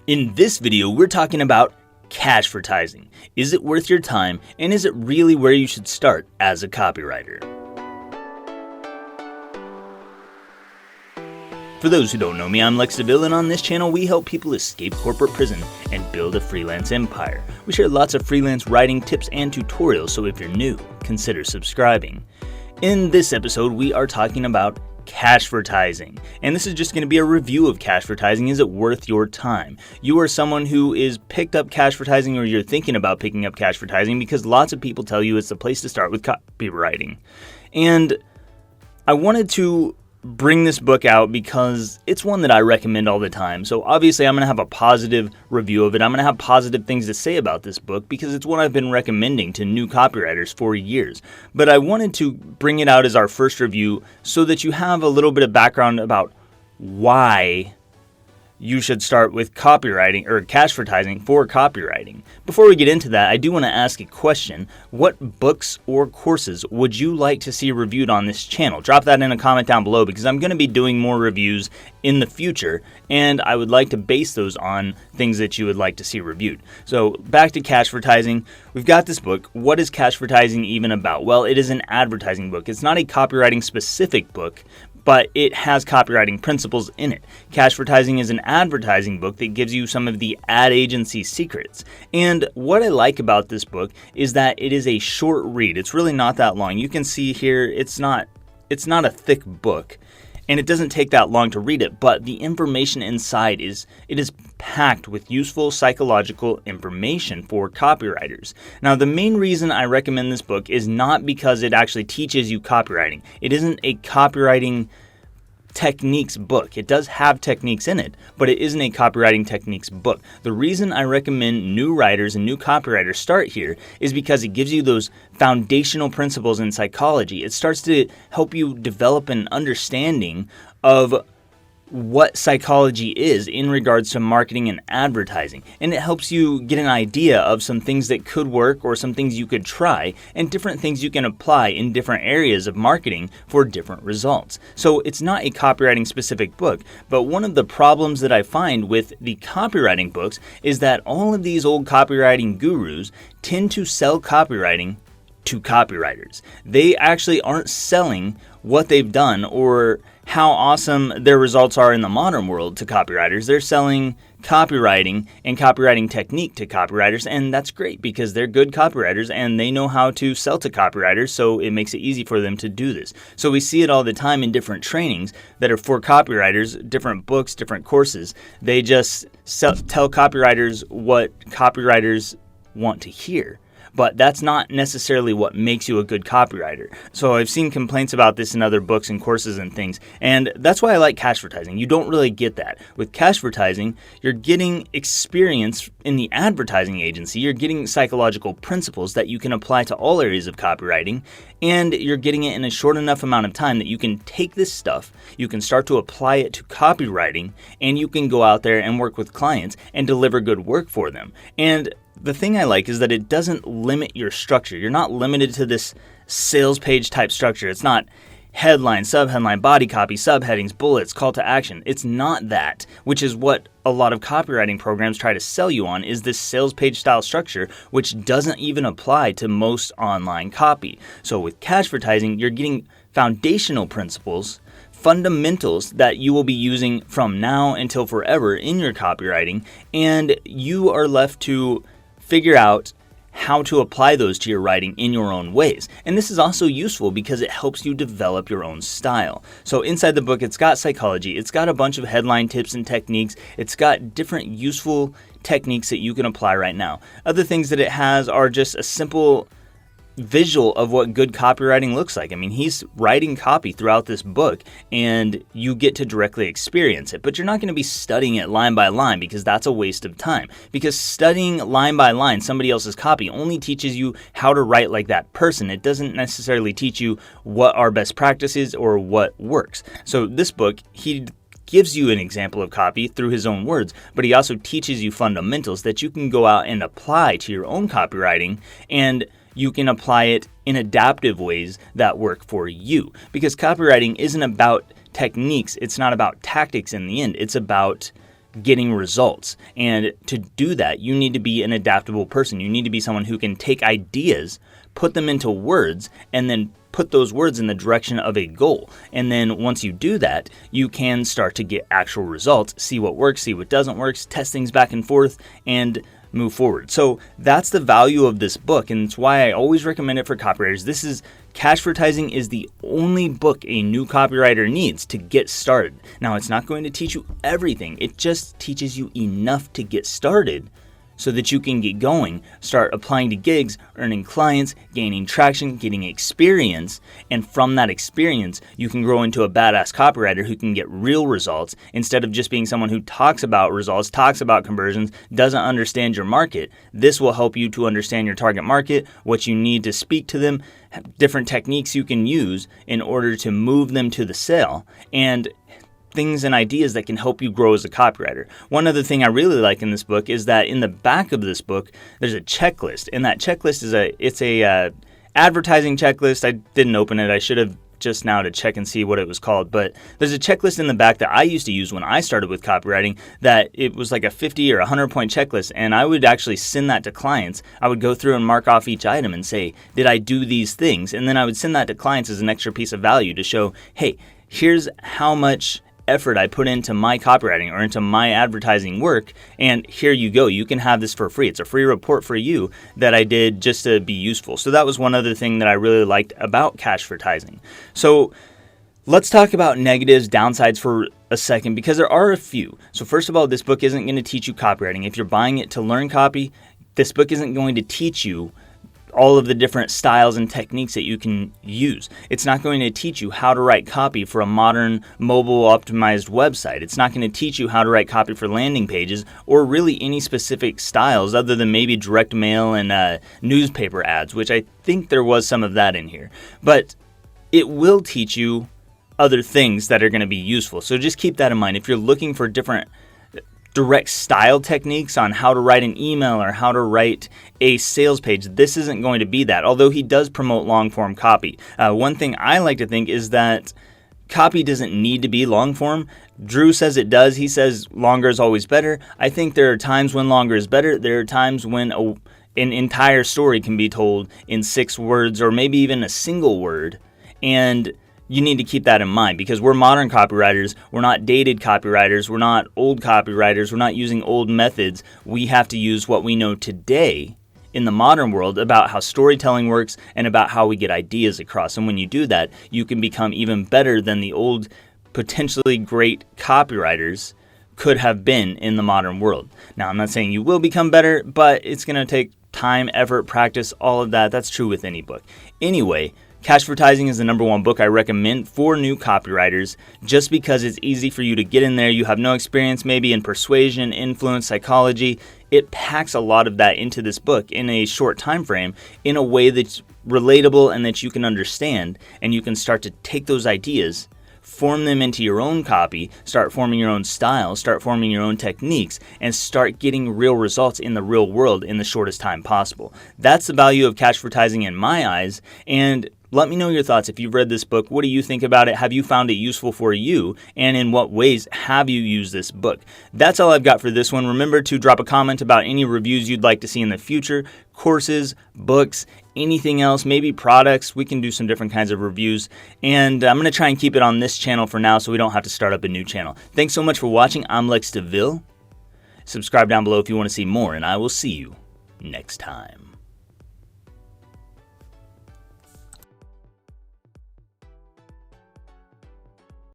In this video, we're talking about Cashvertising. Is it worth your time, and is it really where you should start as a copywriter? For those who don't know me, I'm Lex DeVille, and on this channel we help people escape corporate prison and build a freelance empire. We share lots of freelance writing tips and tutorials, so if you're new, consider subscribing. In this episode, we are talking about Cashvertising, and this is just going to be a review of Cashvertising. Is it worth your time? You are someone who is picked up Cashvertising, or you're thinking about picking up Cashvertising, because lots of people tell you it's the place to start with copywriting. And I wanted to bring this book out because it's one that I recommend all the time. So obviously I'm going to have a positive review of it. I'm going to have positive things to say about this book because it's one I've been recommending to new copywriters for years. But I wanted to bring it out as our first review so that you have a little bit of background about why you should start with copywriting or Cashvertising for copywriting. Before we get into that, I do want to ask a question. What books or courses would you like to see reviewed on this channel? Drop that in a comment down below because I'm going to be doing more reviews in the future, and I would like to base those on things that you would like to see reviewed. So back to Cashvertising. We've got this book. What is Cashvertising even about? Well, it is an advertising book. It's not a copywriting specific book, but it has copywriting principles in it. Cashvertising is an advertising book that gives you some of the ad agency secrets. And what I like about this book is that it is a short read. It's really not that long. You can see here it's not a thick book, and it doesn't take that long to read it, but the information inside is packed with useful psychological information for copywriters. Now, the main reason I recommend this book is not because it actually teaches you copywriting. It isn't a copywriting techniques book. It does have techniques in it, but it isn't a copywriting techniques book. The reason I recommend new writers and new copywriters start here is because it gives you those foundational principles in psychology. It starts to help you develop an understanding of what psychology is in regards to marketing and advertising. And it helps you get an idea of some things that could work or some things you could try and different things you can apply in different areas of marketing for different results. So it's not a copywriting specific book, but one of the problems that I find with the copywriting books is that all of these old copywriting gurus tend to sell copywriting to copywriters. They actually aren't selling what they've done or how awesome their results are in the modern world to copywriters. They're selling copywriting and copywriting technique to copywriters, and that's great because they're good copywriters and they know how to sell to copywriters, so it makes it easy for them to do this. So we see it all the time in different trainings that are for copywriters, different books, different courses. They just tell copywriters what copywriters want to hear. But that's not necessarily what makes you a good copywriter. So I've seen complaints about this in other books and courses and things, and that's why I like Cashvertising. You don't really get that. With Cashvertising, you're getting experience in the advertising agency, you're getting psychological principles that you can apply to all areas of copywriting, and you're getting it in a short enough amount of time that you can take this stuff, you can start to apply it to copywriting, and you can go out there and work with clients and deliver good work for them. And the thing I like is that it doesn't limit your structure. You're not limited to this sales page type structure. It's not headline, subheadline, body copy, subheadings, bullets, call to action. It's not that, which is what a lot of copywriting programs try to sell you on, is this sales page style structure, which doesn't even apply to most online copy. So with Cashvertising, you're getting foundational principles, fundamentals that you will be using from now until forever in your copywriting, and you are left to figure out how to apply those to your writing in your own ways. And this is also useful because it helps you develop your own style. So inside the book, it's got psychology, it's got a bunch of headline tips and techniques, it's got different useful techniques that you can apply right now. Other things that it has are just a simple visual of what good copywriting looks like. I mean, he's writing copy throughout this book and you get to directly experience it, but you're not going to be studying it line by line because that's a waste of time. Because studying line by line somebody else's copy only teaches you how to write like that person. It doesn't necessarily teach you what are best practices or what works. So this book, he gives you an example of copy through his own words, but he also teaches you fundamentals that you can go out and apply to your own copywriting, and you can apply it in adaptive ways that work for you. Because copywriting isn't about techniques, it's not about tactics in the end, it's about getting results. And to do that, you need to be an adaptable person. You need to be someone who can take ideas, put them into words, and then put those words in the direction of a goal. And then once you do that, you can start to get actual results, see what works, see what doesn't work, test things back and forth, and move forward. So that's the value of this book, and it's why I always recommend it for copywriters. Cashvertising is the only book a new copywriter needs to get started. Now, it's not going to teach you everything. It just teaches you enough to get started so that you can get going, start applying to gigs, earning clients, gaining traction, getting experience, and from that experience, you can grow into a badass copywriter who can get real results instead of just being someone who talks about results, talks about conversions, doesn't understand your market. This will help you to understand your target market, what you need to speak to them, different techniques you can use in order to move them to the sale, and things and ideas that can help you grow as a copywriter. One other thing I really like in this book is that in the back of this book, there's a checklist, and that checklist is a advertising checklist. I didn't open it. I should have just now to check and see what it was called, but there's a checklist in the back that I used to use when I started with copywriting that it was like a 50 or 100 point checklist, and I would actually send that to clients. I would go through and mark off each item and say, did I do these things? And then I would send that to clients as an extra piece of value to show, hey, here's how much effort I put into my copywriting or into my advertising work, and here you go. You can have this for free. It's a free report for you that I did just to be useful. So that was one other thing that I really liked about Cashvertising. So let's talk about negatives, downsides for a second, because there are a few. So first of all, this book isn't going to teach you copywriting. If you're buying it to learn copy, this book isn't going to teach you all of the different styles and techniques that you can use. It's not going to teach you how to write copy for a modern mobile optimized website. It's not going to teach you how to write copy for landing pages or really any specific styles other than maybe direct mail and newspaper ads, which I think there was some of that in here. But it will teach you other things that are going to be useful. So just keep that in mind. If you're looking for different direct style techniques on how to write an email or how to write a sales page, this isn't going to be that, although he does promote long form copy. One thing I like to think is that copy doesn't need to be long form. Drew says it does. He says longer is always better. I think there are times when longer is better. There are times when an entire story can be told in 6 words or maybe even a single word, and you need to keep that in mind because we're modern copywriters. We're not dated copywriters. We're not old copywriters. We're not using old methods. We have to use what we know today in the modern world about how storytelling works and about how we get ideas across. And when you do that, you can become even better than the old, potentially great copywriters could have been in the modern world. Now, I'm not saying you will become better, but it's going to take time, effort, practice, all of that. That's true with any book. Anyway, Cashvertising is the #1 book I recommend for new copywriters just because it's easy for you to get in there. You have no experience maybe in persuasion, influence, psychology. It packs a lot of that into this book in a short time frame in a way that's relatable and that you can understand, and you can start to take those ideas, form them into your own copy, start forming your own style, start forming your own techniques, and start getting real results in the real world in the shortest time possible. That's the value of Cashvertising in my eyes, and let me know your thoughts. If you've read this book, what do you think about it? Have you found it useful for you? And in what ways have you used this book? That's all I've got for this one. Remember to drop a comment about any reviews you'd like to see in the future, courses, books, anything else, maybe products. We can do some different kinds of reviews. And I'm going to try and keep it on this channel for now so we don't have to start up a new channel. Thanks so much for watching. I'm Lex DeVille. Subscribe down below if you want to see more, and I will see you next time.